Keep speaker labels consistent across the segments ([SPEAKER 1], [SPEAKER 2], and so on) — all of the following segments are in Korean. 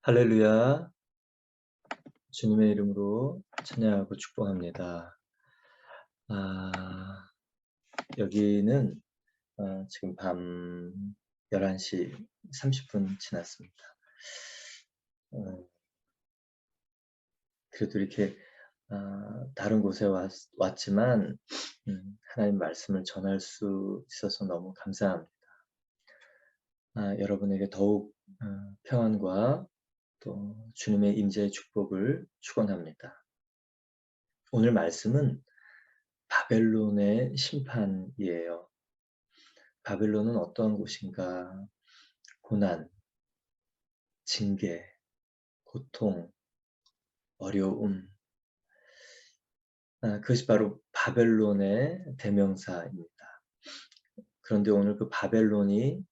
[SPEAKER 1] 할렐루야. 주님의 이름으로 찬양하고 축복합니다. 아, 여기는 지금 밤 11시 30분 지났습니다. 어, 그래도 이렇게 다른 곳에 왔지만 하나님 말씀을 전할 수 있어서 너무 감사합니다. 여러분에게 더욱 평안과 또 주님의 임재의 축복을 축원합니다. 오늘 말씀은 바벨론의 심판이에요. 바벨론은 어떠한 곳인가? 고난, 징계, 고통, 어려움. 그것이 바로 바벨론의 대명사입니다. 그런데 오늘 그 바벨론이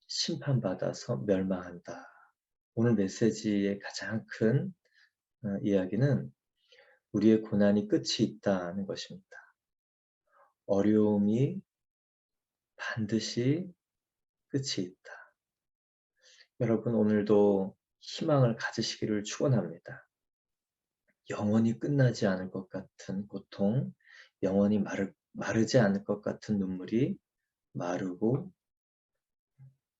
[SPEAKER 1] 심판받아서 멸망한다. 오늘 메시지의 가장 큰 이야기는 우리의 고난이 끝이 있다는 것입니다. 어려움이 반드시 끝이 있다. 여러분 오늘도 희망을 가지시기를 축원합니다. 영원히 끝나지 않을 것 같은 고통, 영원히 마르지 않을 것 같은 눈물이 마르고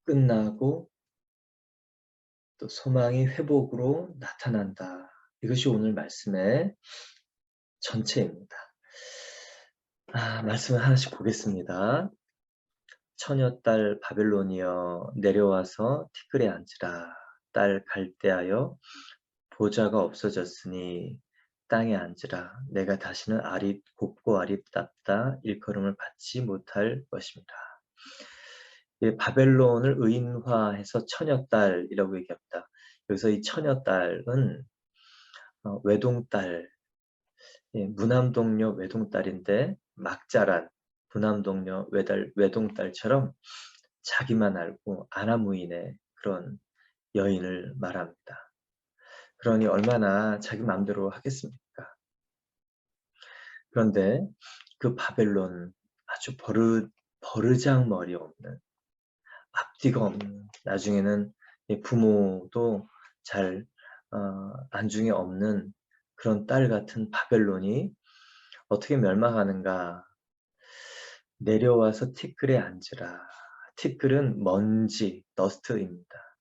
[SPEAKER 1] 끝나고 또 소망이 회복으로 나타난다. 이것이 오늘 말씀의 전체입니다. 말씀을 하나씩 보겠습니다. 처녀딸 바벨론이여 내려와서 티끌에 앉으라. 딸 갈대하여 보좌가 없어졌으니 땅에 앉으라. 내가 다시는 곱고 아립답다 일컬음을 받지 못할 것입니다. 바벨론을 의인화해서 처녀딸이라고 얘기합니다. 그래서 이 처녀딸은 외동딸, 무남동녀 외동딸인데 막 자란 무남동녀 외동딸처럼 자기만 알고 아나무인의 그런 여인을 말합니다. 그러니 얼마나 자기 마음대로 하겠습니까? 그런데 그 바벨론 아주 버르장머리 없는 앞뒤가 없는 나중에는 부모도 잘 안중에 없는 그런 딸 같은 바벨론이 어떻게 멸망하는가. 내려와서 티끌에 앉으라. 티끌은 먼지, 더스트입니다.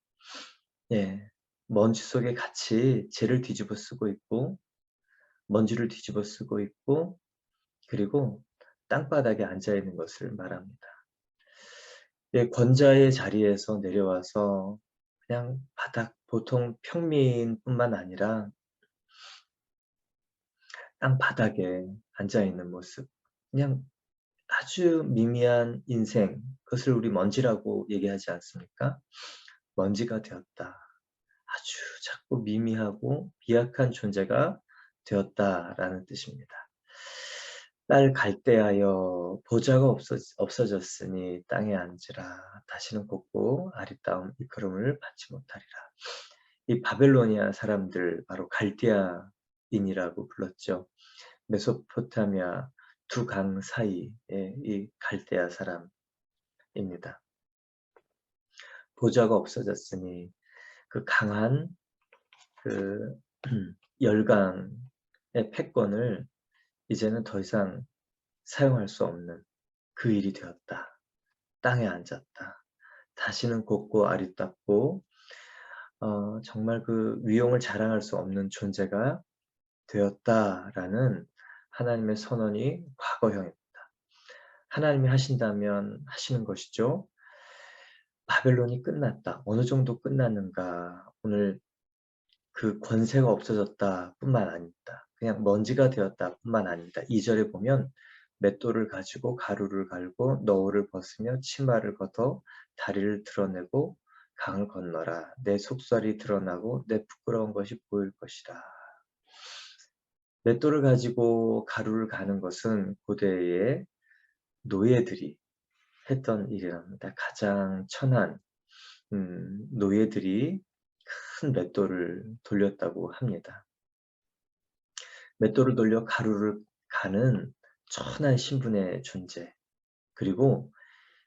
[SPEAKER 1] 먼지 속에 같이 재를 뒤집어 쓰고 있고 먼지를 뒤집어 쓰고 있고 그리고 땅바닥에 앉아 있는 것을 말합니다. 권자의 자리에서 내려와서 그냥 보통 평민뿐만 아니라 땅바닥에 앉아 있는 모습, 그냥 아주 미미한 인생, 그것을 우리 먼지라고 얘기하지 않습니까? 먼지가 되었다. 아주 작고 미미하고 미약한 존재가 되었다라는 뜻입니다. 딸 갈대하여 보좌가 없어졌으니 땅에 앉으라. 다시는 곱고 아리따움 일컬음을 받지 못하리라. 이 바벨로니아 사람들 바로 갈대아인이라고 불렀죠. 메소포타미아 두 강 사이의 이 갈대아 사람입니다. 보좌가 없어졌으니 그 강한 그 열강의 패권을 이제는 더 이상 사용할 수 없는 그 일이 되었다. 땅에 앉았다. 다시는 곱고 아리답고 정말 그 위용을 자랑할 수 없는 존재가 되었다라는 하나님의 선언이 과거형입니다. 하나님이 하신다면 하시는 것이죠. 바벨론이 끝났다. 어느 정도 끝났는가. 오늘 그 권세가 없어졌다 뿐만 아니다. 그냥 먼지가 되었다 뿐만 아니다. 2절에 보면 맷돌을 가지고 가루를 갈고 너울을 벗으며 치마를 걷어 다리를 드러내고 강을 건너라. 내 속살이 드러나고 내 부끄러운 것이 보일 것이라. 맷돌을 가지고 가루를 가는 것은 고대의 노예들이 했던 일이랍니다. 가장 천한 노예들이 큰 맷돌을 돌렸다고 합니다. 맷돌을 돌려 가루를 가는 천한 신분의 존재, 그리고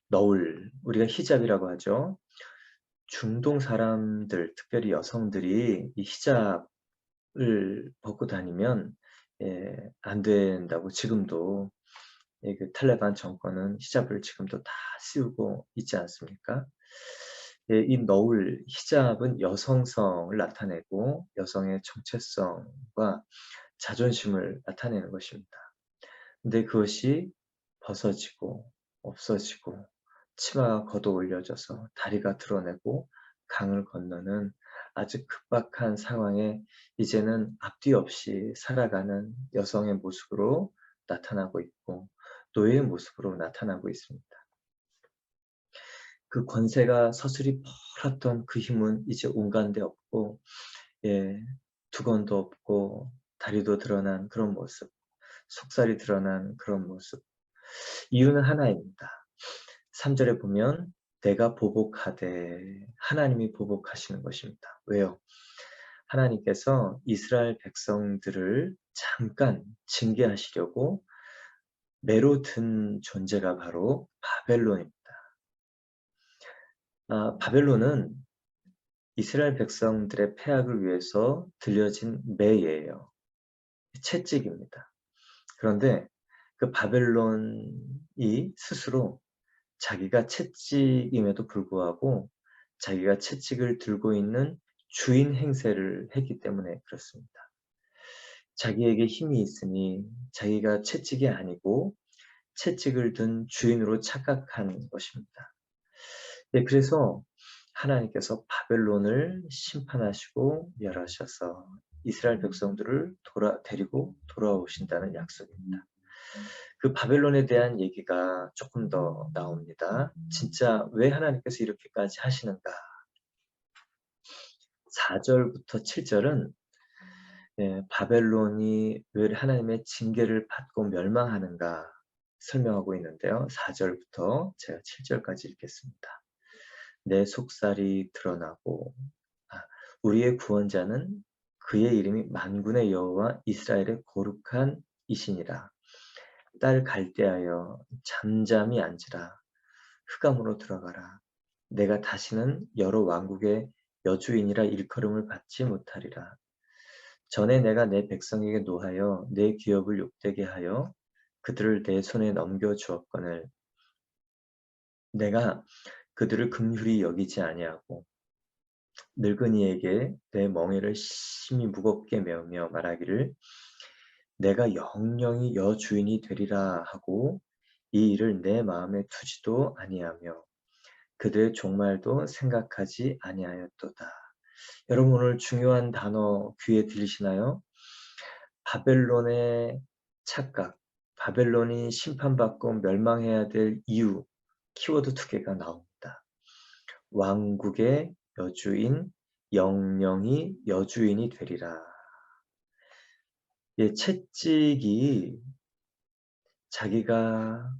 [SPEAKER 1] 너울, 우리가 히잡이라고 하죠. 중동 사람들, 특별히 여성들이 이 히잡을 벗고 다니면 안 된다고 지금도 그 탈레반 정권은 히잡을 지금도 다 씌우고 있지 않습니까? 이 너울 히잡은 여성성을 나타내고 여성의 정체성과 자존심을 나타내는 것입니다. 근데 그것이 벗어지고 없어지고 치마가 걷어 올려져서 다리가 드러내고 강을 건너는 아주 급박한 상황에 이제는 앞뒤 없이 살아가는 여성의 모습으로 나타나고 있고 노예의 모습으로 나타나고 있습니다. 그 권세가 서슬이 펄었던 그 힘은 이제 온간데 없고 두건도 없고 다리도 드러난 그런 모습, 속살이 드러난 그런 모습. 이유는 하나입니다. 3절에 보면 내가 보복하되 하나님이 보복하시는 것입니다. 왜요? 하나님께서 이스라엘 백성들을 잠깐 징계하시려고 매로 든 존재가 바로 바벨론입니다. 바벨론은 이스라엘 백성들의 폐악을 위해서 들려진 매예요. 채찍입니다. 그런데 그 바벨론이 스스로 자기가 채찍임에도 불구하고 자기가 채찍을 들고 있는 주인 행세를 했기 때문에 그렇습니다. 자기에게 힘이 있으니 자기가 채찍이 아니고 채찍을 든 주인으로 착각한 것입니다. 그래서 하나님께서 바벨론을 심판하시고 멸하셔서 이스라엘 백성들을 데리고 돌아오신다는 약속입니다. 그 바벨론에 대한 얘기가 조금 더 나옵니다. 진짜 왜 하나님께서 이렇게까지 하시는가? 4절부터 7절은 바벨론이 왜 하나님의 징계를 받고 멸망하는가 설명하고 있는데요. 4절부터 제가 7절까지 읽겠습니다. 내 속살이 드러나고 우리의 구원자는 그의 이름이 만군의 여호와 이스라엘의 거룩한 이시니라. 딸 갈대하여 잠잠히 앉으라. 흑암으로 들어가라. 내가 다시는 여러 왕국의 여주인이라 일컬음을 받지 못하리라. 전에 내가 내 백성에게 노하여 내 기업을 욕되게 하여 그들을 내 손에 넘겨주었거늘 내가 그들을 긍휼히 여기지 아니하고 늙은이에게 내 멍에를 심히 무겁게 메우며 말하기를 내가 영영이 여주인이 되리라 하고 이 일을 내 마음에 두지도 아니하며 그들의 종말도 생각하지 아니하였도다. 여러분 오늘 중요한 단어 귀에 들리시나요? 바벨론의 착각, 바벨론이 심판받고 멸망해야 될 이유, 키워드 2개가 나옵니다. 왕국의 여주인, 영영이 여주인이 되리라. 채찍이 자기가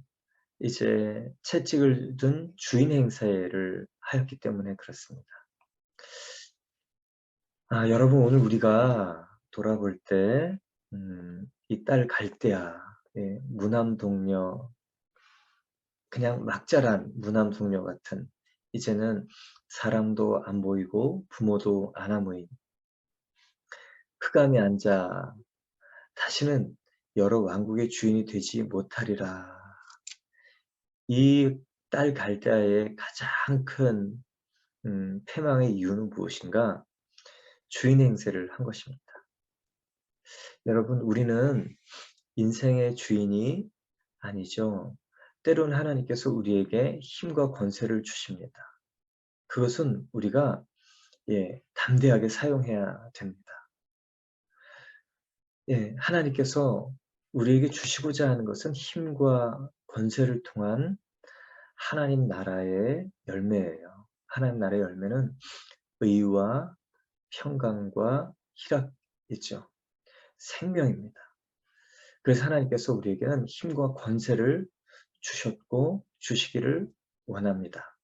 [SPEAKER 1] 이제 채찍을 든 주인 행세를 하였기 때문에 그렇습니다. 여러분 오늘 우리가 돌아볼 때 이 딸 갈대아, 무남동녀, 그냥 막 자란 무남동녀 같은 이제는 사람도 안 보이고 부모도 안 아무인 흑암에 앉아 다시는 여러 왕국의 주인이 되지 못하리라. 이 딸 갈대아의 가장 큰 패망의 이유는 무엇인가? 주인 행세를 한 것입니다. 여러분 우리는 인생의 주인이 아니죠. 때로는 하나님께서 우리에게 힘과 권세를 주십니다. 그것은 우리가 담대하게 사용해야 됩니다. 하나님께서 우리에게 주시고자 하는 것은 힘과 권세를 통한 하나님 나라의 열매예요. 하나님 나라의 열매는 의와 평강과 희락이죠. 생명입니다. 그래서 하나님께서 우리에게는 힘과 권세를 주셨고 주시기를 원합니다.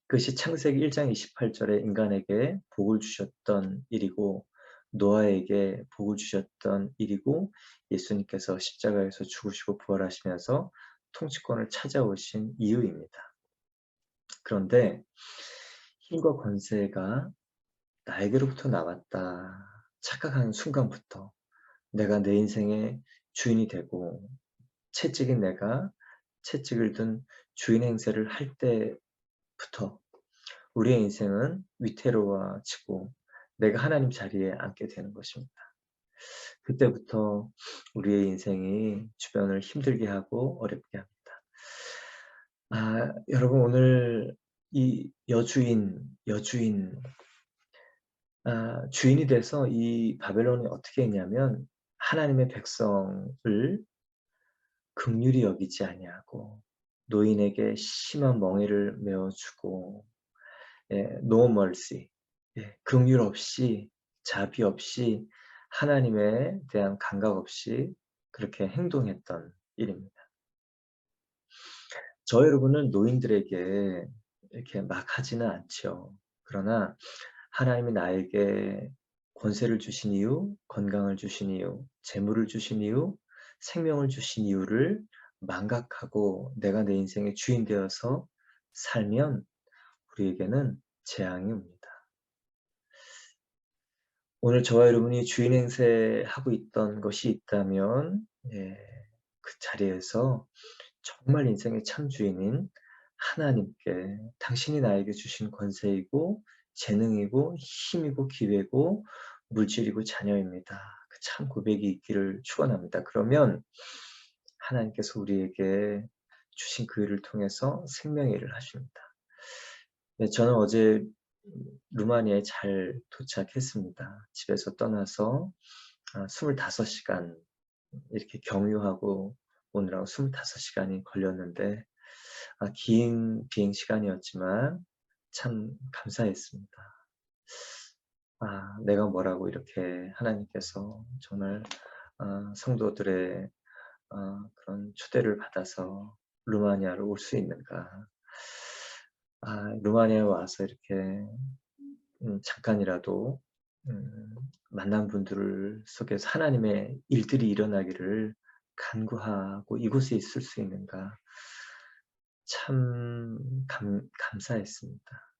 [SPEAKER 1] 그것이 창세기 1장 28절에 인간에게 복을 주셨던 일이고 노아에게 복을 주셨던 일이고 예수님께서 십자가에서 죽으시고 부활하시면서 통치권을 찾아오신 이유입니다. 그런데 힘과 권세가 나에게로부터 나왔다 착각하는 순간부터 내가 내 인생의 주인이 되고 채찍인 내가 채찍을 든 주인 행세를 할 때부터 우리의 인생은 위태로워지고 내가 하나님 자리에 앉게 되는 것입니다. 그때부터 우리의 인생이 주변을 힘들게 하고 어렵게 합니다. 여러분 오늘 이 여주인 주인이 돼서 이 바벨론이 어떻게 했냐면 하나님의 백성을 긍휼히 여기지 아니하고 노인에게 심한 멍에를 메어 주고 no mercy 긍휼 없이 자비 없이 하나님에 대한 감각 없이 그렇게 행동했던 일입니다. 여러분은 노인들에게 이렇게 막 하지는 않죠. 그러나 하나님이 나에게 권세를 주신 이유, 건강을 주신 이유, 재물을 주신 이유, 생명을 주신 이유를 망각하고 내가 내 인생의 주인 되어서 살면 우리에게는 재앙이 옵니다. 오늘 저와 여러분이 주인 행세하고 있던 것이 있다면 그 자리에서 정말 인생의 참 주인인 하나님께 당신이 나에게 주신 권세이고 재능이고 힘이고 기회고 물질이고 자녀입니다. 그 참 고백이 있기를 축원합니다. 그러면 하나님께서 우리에게 주신 그 일을 통해서 생명의 일을 하십니다. 저는 어제 루마니아에 잘 도착했습니다. 집에서 떠나서 25시간 이렇게 경유하고 오느라고 25시간이 걸렸는데 긴 비행 시간이었지만 참 감사했습니다. 내가 뭐라고 이렇게 하나님께서 정말 성도들의 그런 초대를 받아서 루마니아로 올 수 있는가. 루마니아에 와서 이렇게 잠깐이라도 만난 분들 속에서 하나님의 일들이 일어나기를 간구하고 이곳에 있을 수 있는가 참 감사했습니다.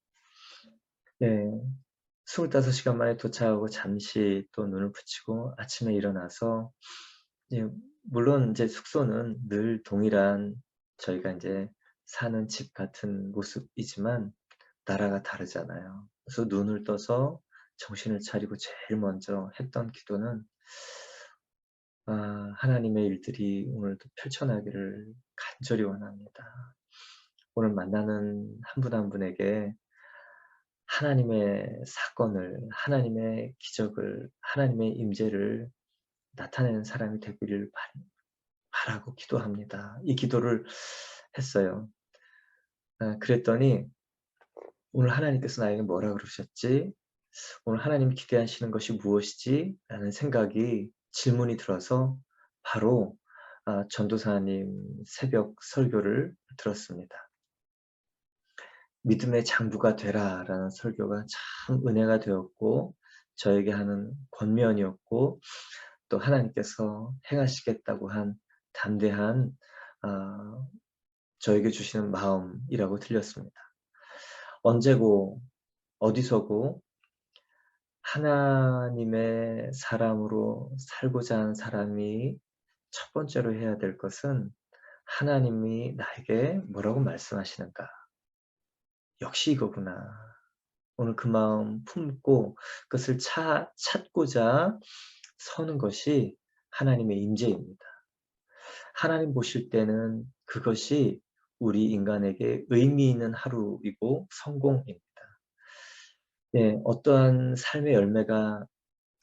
[SPEAKER 1] 25시간 만에 도착하고 잠시 또 눈을 붙이고 아침에 일어나서 물론 이제 숙소는 늘 동일한 저희가 이제 사는 집 같은 모습이지만 나라가 다르잖아요. 그래서 눈을 떠서 정신을 차리고 제일 먼저 했던 기도는 하나님의 일들이 오늘도 펼쳐나기를 간절히 원합니다. 오늘 만나는 한 분 한 분에게 하나님의 사건을, 하나님의 기적을, 하나님의 임재를 나타내는 사람이 되기를 바라고 기도합니다. 이 기도를 했어요. 그랬더니 오늘 하나님께서 나에게 뭐라 그러셨지? 오늘 하나님이 기대하시는 것이 무엇이지? 라는 생각이 질문이 들어서 바로 전도사님 새벽 설교를 들었습니다. 믿음의 장부가 되라 라는 설교가 참 은혜가 되었고 저에게 하는 권면이었고 또 하나님께서 행하시겠다고 한 담대한 저에게 주시는 마음이라고 들렸습니다. 언제고 어디서고 하나님의 사람으로 살고자 하는 사람이 첫 번째로 해야 될 것은 하나님이 나에게 뭐라고 말씀하시는가. 역시 이거구나. 오늘 그 마음 품고 그것을 찾고자 서는 것이 하나님의 임재입니다. 하나님 보실 때는 그것이 우리 인간에게 의미 있는 하루이고 성공입니다. 어떠한 삶의 열매가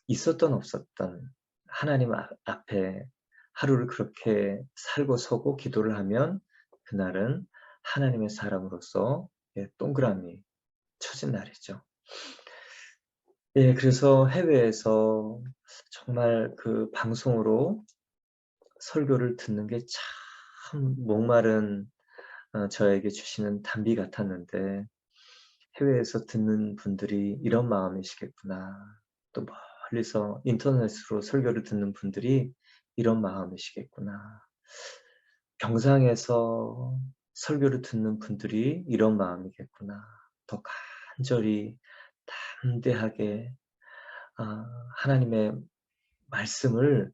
[SPEAKER 1] 있었던 없었던 하나님 앞에 하루를 그렇게 살고 서고 기도를 하면 그날은 하나님의 사람으로서 동그라미 쳐진 날이죠. 그래서 해외에서 정말 그 방송으로 설교를 듣는 게 참 목마른 저에게 주시는 단비 같았는데 해외에서 듣는 분들이 이런 마음이시겠구나. 또 멀리서 인터넷으로 설교를 듣는 분들이 이런 마음이시겠구나. 병상에서 설교를 듣는 분들이 이런 마음이겠구나. 더 간절히 담대하게 하나님의 말씀을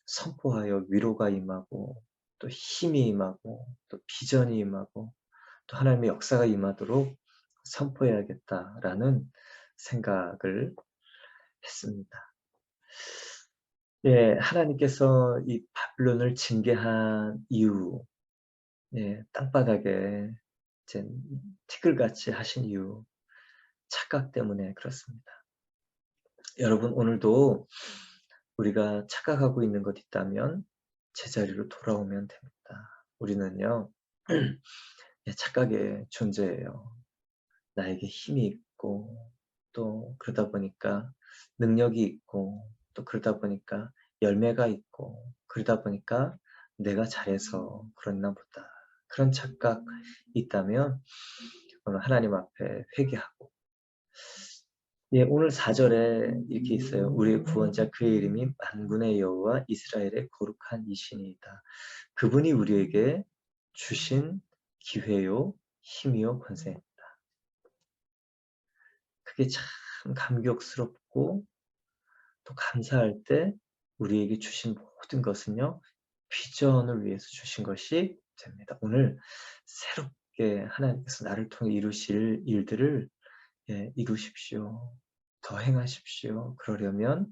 [SPEAKER 1] 선포하여 위로가 임하고 또 힘이 임하고 또 비전이 임하고 또 하나님의 역사가 임하도록 선포해야겠다라는 생각을 했습니다. 예, 하나님께서 이 바빌론을 징계한 이유, 예, 땅바닥에 이제 티끌같이 하신 이유, 착각 때문에 그렇습니다. 여러분, 오늘도 우리가 착각하고 있는 것 있다면 제자리로 돌아오면 됩니다. 우리는요, 예, 착각의 존재예요. 나에게 힘이 있고 또 그러다 보니까 능력이 있고 또 그러다 보니까 열매가 있고 그러다 보니까 내가 잘해서 그랬나 보다. 그런 착각 있다면 오늘 하나님 앞에 회개하고, 예, 오늘 4절에 이렇게 있어요. 우리의 구원자 그의 이름이 만군의 여호와 이스라엘의 거룩한 이신이다. 그분이 우리에게 주신 기회요 힘이요 권세. 그게 참 감격스럽고 또 감사할 때 우리에게 주신 모든 것은요, 비전을 위해서 주신 것이 됩니다. 오늘 새롭게 하나님께서 나를 통해 이루실 일들을, 예, 이루십시오. 더 행하십시오. 그러려면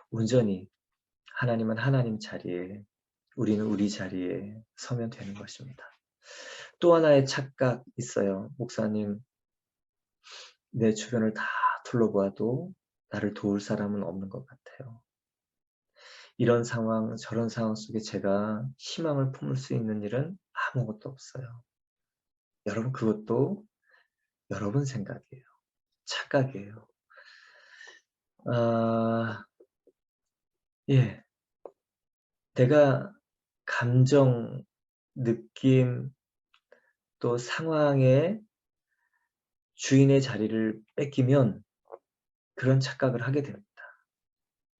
[SPEAKER 1] 온전히 하나님은 하나님 자리에, 우리는 우리 자리에 서면 되는 것입니다. 또 하나의 착각 있어요. 목사님, 내 주변을 다 둘러봐도 나를 도울 사람은 없는 것 같아요. 이런 상황, 저런 상황 속에 제가 희망을 품을 수 있는 일은 아무것도 없어요. 여러분, 그것도 여러분 생각이에요. 착각이에요. 아, 예. 내가 감정, 느낌, 또 상황의 주인의 자리를 뺏기면 그런 착각을 하게 됩니다.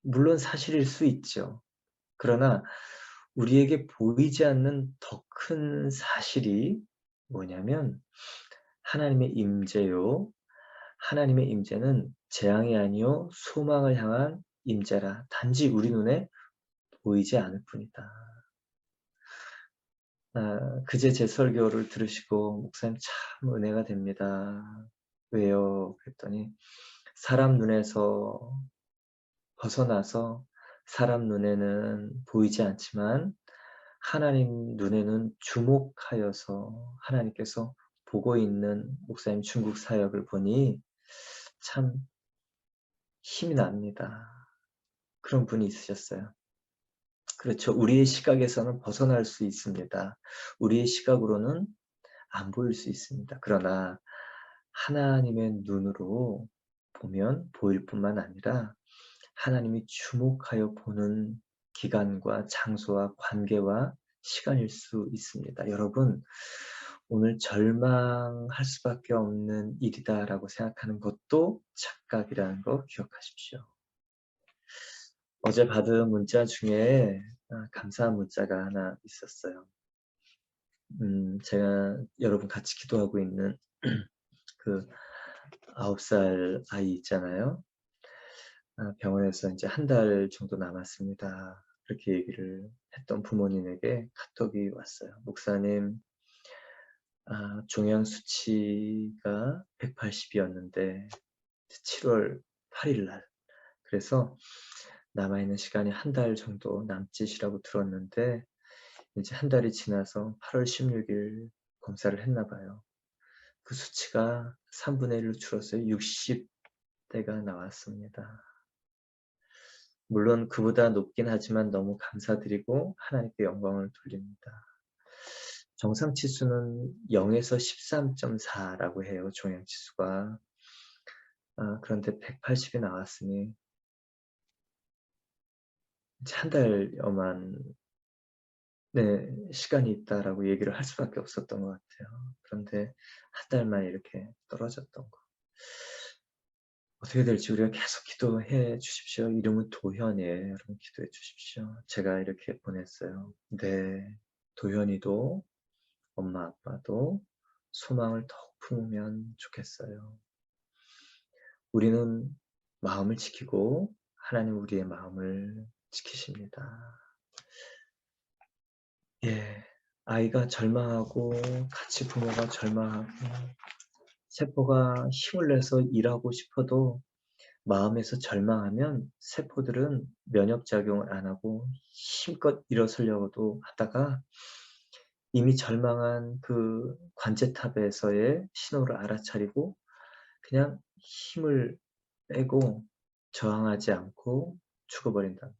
[SPEAKER 1] 물론 사실일 수 있죠. 그러나 우리에게 보이지 않는 더 큰 사실이 뭐냐면 하나님의 임재요. 하나님의 임재는 재앙이 아니요 소망을 향한 임재라. 단지 우리 눈에 보이지 않을 뿐이다. 그제 제 설교를 들으시고 목사님 참 은혜가 됩니다. 왜요? 그랬더니 사람 눈에서 벗어나서 사람 눈에는 보이지 않지만 하나님 눈에는 주목하여서 하나님께서 보고 있는 목사님 중국 사역을 보니 참 힘이 납니다. 그런 분이 있으셨어요. 그렇죠. 우리의 시각에서는 벗어날 수 있습니다. 우리의 시각으로는 안 보일 수 있습니다. 그러나 하나님의 눈으로 보면 보일 뿐만 아니라 하나님이 주목하여 보는 기간과 장소와 관계와 시간일 수 있습니다. 여러분, 오늘 절망할 수밖에 없는 일이다라고 생각하는 것도 착각이라는 거 기억하십시오. 어제 받은 문자 중에 감사한 문자가 하나 있었어요. 제가 여러분 같이 기도하고 있는 그 9살 아이 있잖아요. 병원에서 이제 한 달 정도 남았습니다. 그렇게 얘기를 했던 부모님에게 카톡이 왔어요. 목사님, 종양 수치가 180이었는데 7월 8일 날, 그래서 남아있는 시간이 한 달 정도 남짓이라고 들었는데 이제 한 달이 지나서 8월 16일 검사를 했나 봐요. 그 수치가 3분의 1로 줄었어요. 60대가 나왔습니다. 물론 그보다 높긴 하지만 너무 감사드리고 하나님께 영광을 돌립니다. 정상 치수는 0에서 13.4라고 해요. 종양 치수가. 그런데 180이 나왔으니 한 달여만, 네, 시간이 있다라고 얘기를 할 수밖에 없었던 것 같아요. 그런데 한 달만 이렇게 떨어졌던 거. 어떻게 될지 우리가 계속 기도해 주십시오. 이름은 도현이에요. 여러분 기도해 주십시오. 제가 이렇게 보냈어요. 네, 도현이도 엄마 아빠도 소망을 더욱 품으면 좋겠어요. 우리는 마음을 지키고 하나님 우리의 마음을 지키십니다. 예. 아이가 절망하고 같이 부모가 절망하고 세포가 힘을 내서 일하고 싶어도 마음에서 절망하면 세포들은 면역작용을 안 하고 힘껏 일어서려고도 하다가 이미 절망한 그 관제탑에서의 신호를 알아차리고 그냥 힘을 빼고 저항하지 않고 죽어버린다.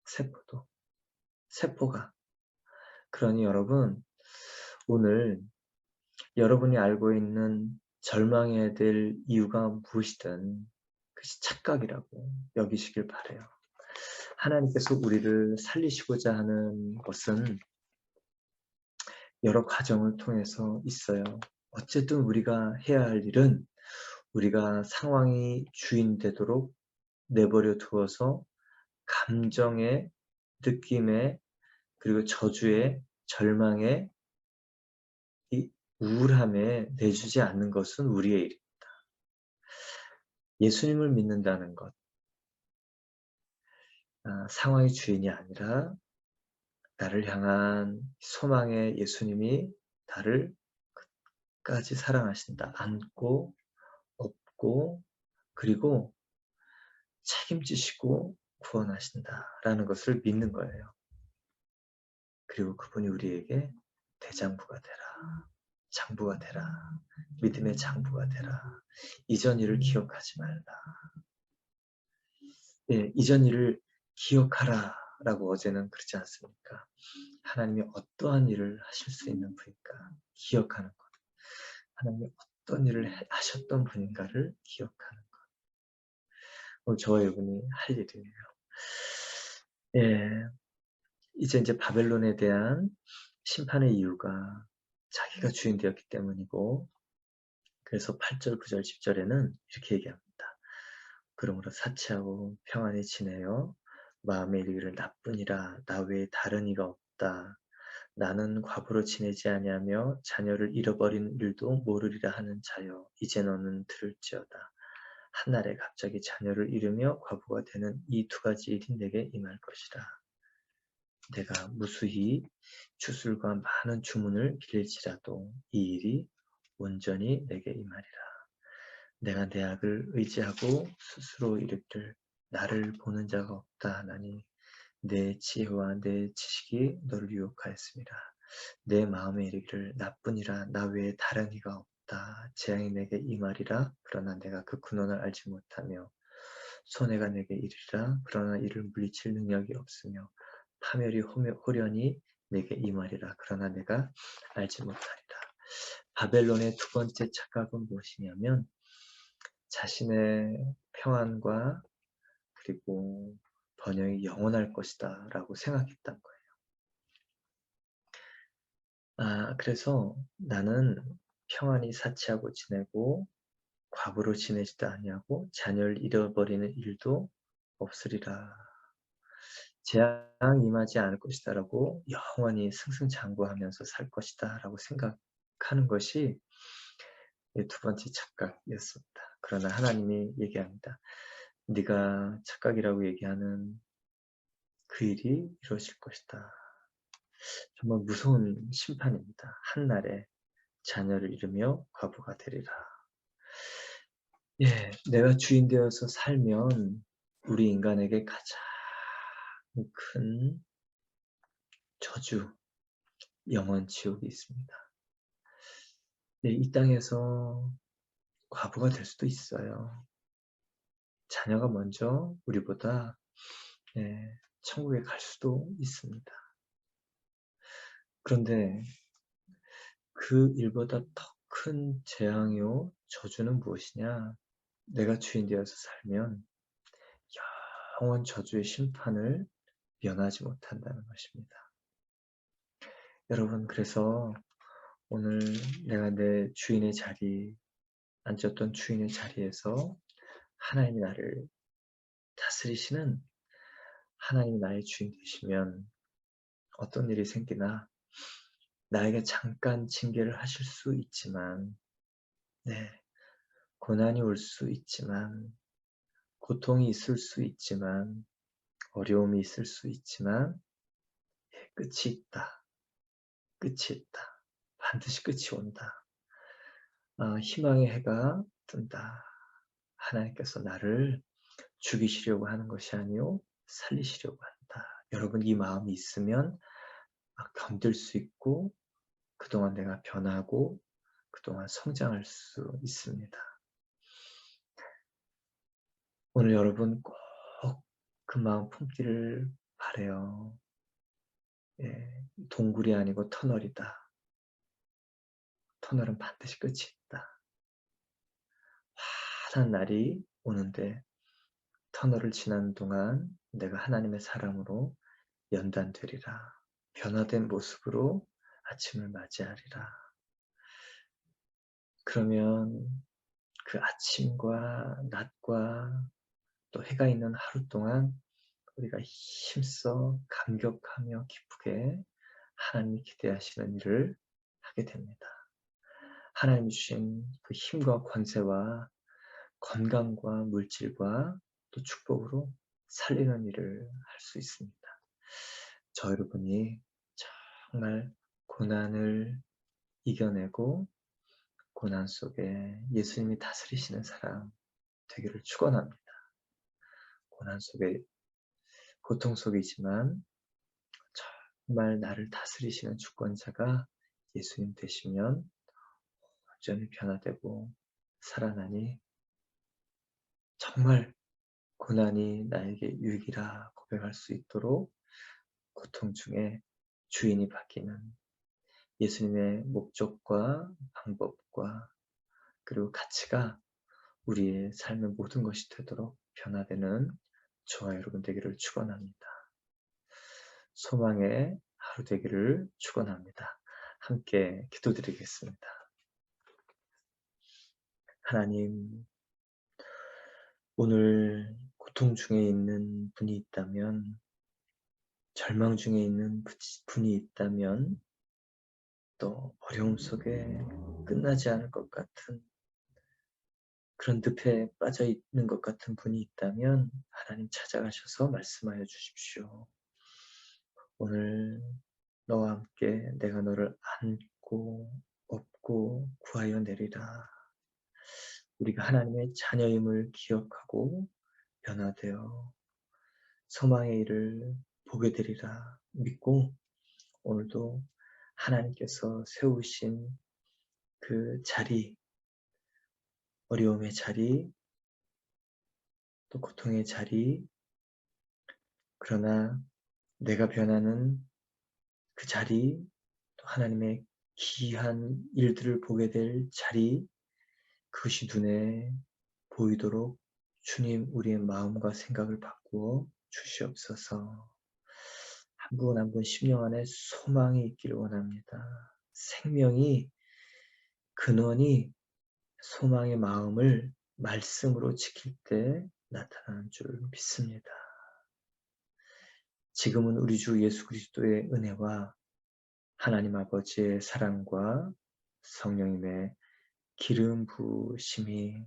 [SPEAKER 1] 세포도. 세포가. 그러니 여러분, 오늘 여러분이 알고 있는 절망해야 될 이유가 무엇이든 그것이 착각이라고 여기시길 바라요. 하나님께서 우리를 살리시고자 하는 것은 여러 과정을 통해서 있어요. 어쨌든 우리가 해야 할 일은 우리가 상황이 주인 되도록 내버려 두어서 감정의, 느낌의, 그리고 저주의, 절망의, 이 우울함에 내주지 않는 것은 우리의 일입니다. 예수님을 믿는다는 것, 상황의 주인이 아니라 나를 향한 소망의 예수님이 나를 끝까지 사랑하신다. 안고, 업고, 그리고 책임지시고 구원하신다라는 것을 믿는 거예요. 그리고 그분이 우리에게 대장부가 되라, 장부가 되라, 믿음의 장부가 되라. 이전 일을 기억하지 말라. 예, 이전 일을 기억하라 라고 어제는 그러지 않습니까? 하나님이 어떠한 일을 하실 수 있는 분인가 기억하는 것. 하나님이 어떤 일을 하셨던 분인가를 기억하는 것. 오늘 저와 여러분이 할 일이에요. 예, 이제 바벨론에 대한 심판의 이유가 자기가 주인 되었기 때문이고, 그래서 8절, 9절, 10절에는 이렇게 얘기합니다. 그러므로 사치하고 평안히 지내어 마음에 이르기를 나뿐이라 나 외에 다른 이가 없다. 나는 과부로 지내지 아니하며 자녀를 잃어버린 일도 모르리라 하는 자여 이제 너는 들을지어다. 한날에 갑자기 자녀를 잃으며 과부가 되는 이 두 가지 일이 내게 임할 것이라. 내가 무수히 주술과 많은 주문을 빌릴지라도 이 일이 온전히 내게 임하리라. 내가 내 악을 의지하고 스스로 이르기를 나를 보는 자가 없다 하나니 내 지혜와 내 지식이 너를 유혹하였습니다. 내 마음에 이르기를 나뿐이라 나 외에 다른 이가 없다. 재앙이 내게 임하리라. 그러나 내가 그 근원을 알지 못하며 손해가 내게 이르리라. 그러나 이를 물리칠 능력이 없으며 파멸이 호련히 내게 임하리라. 그러나 내가 알지 못하리라. 바벨론의 두 번째 착각은 무엇이냐면 자신의 평안과 그리고 번영이 영원할 것이다 라고 생각했던 거예요. 그래서 나는 평안히 사치하고 지내고 과부로 지내지도 아니하고 자녀를 잃어버리는 일도 없으리라. 재앙 임하지 않을 것이다 라고 영원히 승승장구하면서 살 것이다 라고 생각하는 것이 두 번째 착각이었습니다. 그러나 하나님이 얘기합니다. 네가 착각이라고 얘기하는 그 일이 이루어질 것이다. 정말 무서운 심판입니다. 한날에 자녀를 잃으며 과부가 되리라. 예, 내가 주인 되어서 살면 우리 인간에게 가장 큰 저주, 영원 지옥이 있습니다. 네, 이 땅에서 과부가 될 수도 있어요. 자녀가 먼저 우리보다 천국에 갈 수도 있습니다. 그런데 그 일보다 더 큰 재앙이요 저주는 무엇이냐? 내가 주인 되어서 살면 영원 저주의 심판을 면하지 못한다는 것입니다. 여러분, 그래서 오늘 내가 내 주인의 자리, 앉았던 주인의 자리에서 하나님이 나를 다스리시는 하나님이 나의 주인 되시면 어떤 일이 생기나 나에게 잠깐 징계를 하실 수 있지만 네, 고난이 올 수 있지만, 고통이 있을 수 있지만, 어려움이 있을 수 있지만, 끝이 있다. 끝이 있다. 반드시 끝이 온다. 희망의 해가 뜬다. 하나님께서 나를 죽이시려고 하는 것이 아니요 살리시려고 한다. 여러분, 이 마음이 있으면 견딜 수 있고, 그동안 내가 변하고 그동안 성장할 수 있습니다. 오늘 여러분 꼭 그 마음 품기를 바라요. 예, 동굴이 아니고 터널이다. 터널은 반드시 끝이 있다. 환한 날이 오는데 터널을 지나는 동안 내가 하나님의 사람으로 연단되리라. 변화된 모습으로 아침을 맞이하리라. 그러면 그 아침과 낮과 또 해가 있는 하루 동안 우리가 힘써 감격하며 기쁘게 하나님이 기대하시는 일을 하게 됩니다. 하나님이 주신 그 힘과 권세와 건강과 물질과 또 축복으로 살리는 일을 할 수 있습니다. 저 여러분이 정말 고난을 이겨내고 고난 속에 예수님이 다스리시는 사람 되기를 축원합니다. 고난 속에 고통 속이지만 정말 나를 다스리시는 주권자가 예수님 되시면 온전히 변화되고 살아나니 정말 고난이 나에게 유익이라 고백할 수 있도록 고통 중에 주인이 바뀌는 예수님의 목적과 방법과 그리고 가치가 우리의 삶의 모든 것이 되도록 변화되는 저와 여러분 되기를 축원합니다. 소망의 하루 되기를 축원합니다. 함께 기도드리겠습니다. 하나님, 오늘 고통 중에 있는 분이 있다면, 절망 중에 있는 분이 있다면, 또 어려움 속에 끝나지 않을 것 같은 그런 늪에 빠져 있는 것 같은 분이 있다면 하나님 찾아가셔서 말씀하여 주십시오. 오늘 너와 함께 내가 너를 안고 업고 구하여 내리라. 우리가 하나님의 자녀임을 기억하고 변화되어 소망의 일을 보게 되리라 믿고 오늘도 하나님께서 세우신 그 자리, 어려움의 자리, 또 고통의 자리, 그러나 내가 변하는 그 자리, 또 하나님의 기이한 일들을 보게 될 자리, 그것이 눈에 보이도록 주님 우리의 마음과 생각을 바꾸어 주시옵소서. 한 분 한 분 심령 안에 소망이 있기를 원합니다. 생명이 근원이 소망의 마음을 말씀으로 지킬 때 나타나는 줄 믿습니다. 지금은 우리 주 예수 그리스도의 은혜와 하나님 아버지의 사랑과 성령님의 기름 부으심이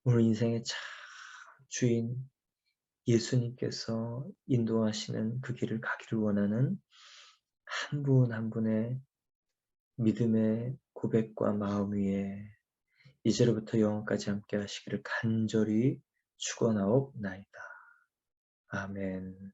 [SPEAKER 1] 오늘 인생의 참 주인 예수님께서 인도하시는 그 길을 가기를 원하는 한 분 한 분의 믿음의 고백과 마음 위에 이제로부터 영원까지 함께 하시기를 간절히 축원하옵나이다. 아멘.